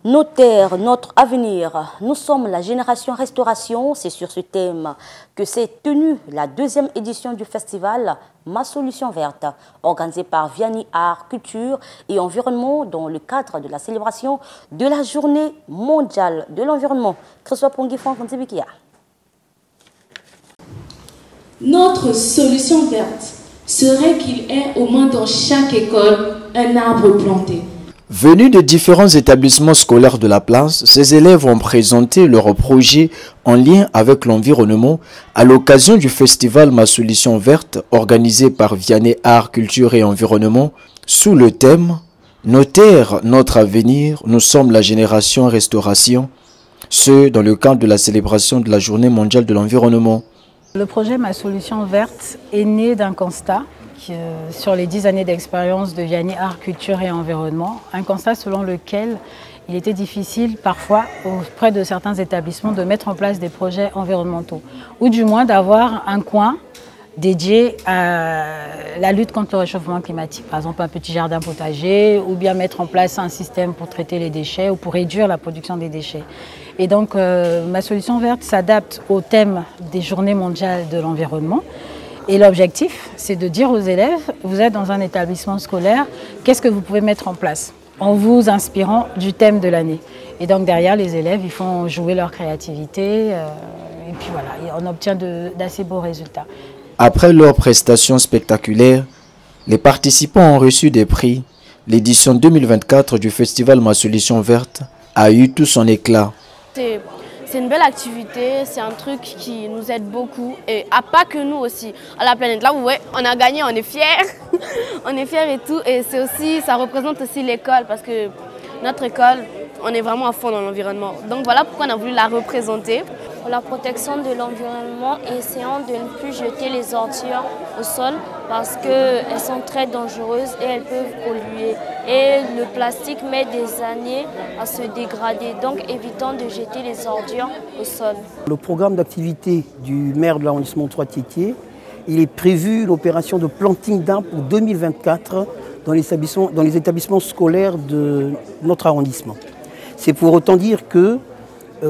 Nos terres, notre avenir. Nous sommes la génération restauration. C'est sur ce thème que s'est tenue la deuxième édition du festival Ma Solution Verte, organisé par Vianney Art, Culture et Environnement dans le cadre de la célébration de la Journée mondiale de l'environnement. Christophe Pongifon, Notre solution verte serait qu'il y ait au moins dans chaque école un arbre planté. Venus de différents établissements scolaires de la place, ces élèves ont présenté leurs projets en lien avec l'environnement à l'occasion du festival Ma Solution Verte organisé par Vianney Art, Culture et Environnement sous le thème « Nos terres, notre avenir, nous sommes la génération restauration », ce dans le cadre de la célébration de la Journée mondiale de l'environnement. Le projet Ma Solution Verte est né d'un constat sur les 10 années d'expérience de Vianney Art, Culture et Environnement, un constat selon lequel il était difficile parfois auprès de certains établissements de mettre en place des projets environnementaux ou du moins d'avoir un coin dédié à la lutte contre le réchauffement climatique, par exemple un petit jardin potager ou bien mettre en place un système pour traiter les déchets ou pour réduire la production des déchets. Et donc Ma Solution Verte s'adapte au thème des Journées mondiales de l'environnement. Et l'objectif, c'est de dire aux élèves, vous êtes dans un établissement scolaire, qu'est-ce que vous pouvez mettre en place en vous inspirant du thème de l'année. Et donc derrière, les élèves, ils font jouer leur créativité et puis voilà, on obtient d'assez beaux résultats. Après leurs prestations spectaculaires, les participants ont reçu des prix. L'édition 2024 du festival Ma Solution Verte a eu tout son éclat. C'est une belle activité, c'est un truc qui nous aide beaucoup et pas que nous aussi, à la planète. Là, ouais, on a gagné, on est fiers, on est fiers et tout. Et c'est aussi, ça représente aussi l'école parce que notre école, on est vraiment à fond dans l'environnement. Donc voilà pourquoi on a voulu la représenter. Pour la protection de l'environnement, essayons de ne plus jeter les ordures au sol parce qu'elles sont très dangereuses et elles peuvent polluer. Et le plastique met des années à se dégrader, donc évitons de jeter les ordures au sol. Le programme d'activité du maire de l'arrondissement 3-Tietier, il est prévu l'opération de planting d'arbres pour 2024 dans les établissements scolaires de notre arrondissement. C'est pour autant dire que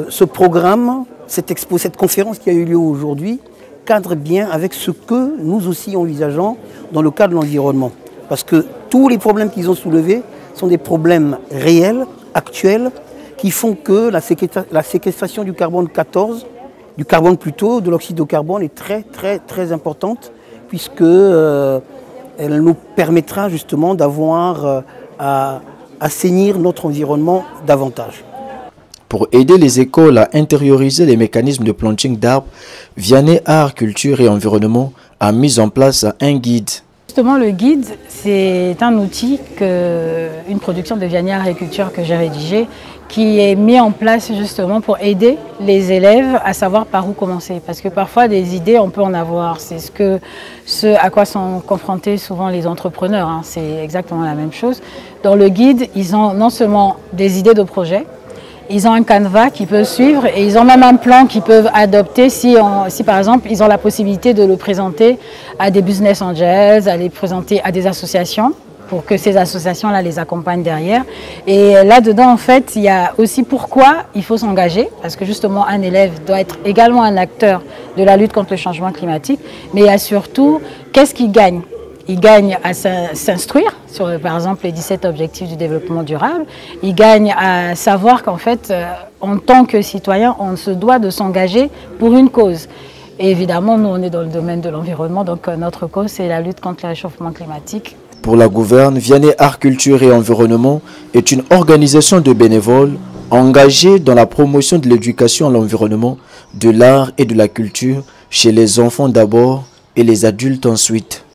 ce programme, cette conférence qui a eu lieu aujourd'hui, cadre bien avec ce que nous aussi envisageons dans le cadre de l'environnement. Parce que tous les problèmes qu'ils ont soulevés sont des problèmes réels, actuels, qui font que la séquestration du carbone 14, du carbone plutôt, de l'oxyde de carbone est très importante, puisque elle nous permettra justement d'avoir à assainir notre environnement davantage. Pour aider les écoles à intérioriser les mécanismes de planting d'arbres, Vianney Art, Culture et Environnement a mis en place un guide. Justement, le guide, c'est un outil, une production de Vianney Art et Culture que j'ai rédigée, qui est mis en place justement pour aider les élèves à savoir par où commencer. Parce que parfois, des idées, on peut en avoir. C'est ce à quoi sont confrontés souvent les entrepreneurs. Hein. C'est exactement la même chose. Dans le guide, ils ont non seulement des idées de projets, ils ont un canevas qu'ils peuvent suivre et ils ont même un plan qu'ils peuvent adopter si par exemple ils ont la possibilité de le présenter à des business angels, à les présenter à des associations pour que ces associations-là les accompagnent derrière. Et là-dedans, en fait, il y a aussi pourquoi il faut s'engager, parce que justement un élève doit être également un acteur de la lutte contre le changement climatique, mais il y a surtout qu'est-ce qu'il gagne. Il gagne à s'instruire sur, par exemple, les 17 objectifs du développement durable. Il gagne à savoir qu'en fait, en tant que citoyen, on se doit de s'engager pour une cause. Et évidemment, nous, on est dans le domaine de l'environnement, donc notre cause, c'est la lutte contre le réchauffement climatique. Pour la gouverne, Vianney Art, Culture et Environnement est une organisation de bénévoles engagée dans la promotion de l'éducation à l'environnement, de l'art et de la culture chez les enfants d'abord et les adultes ensuite.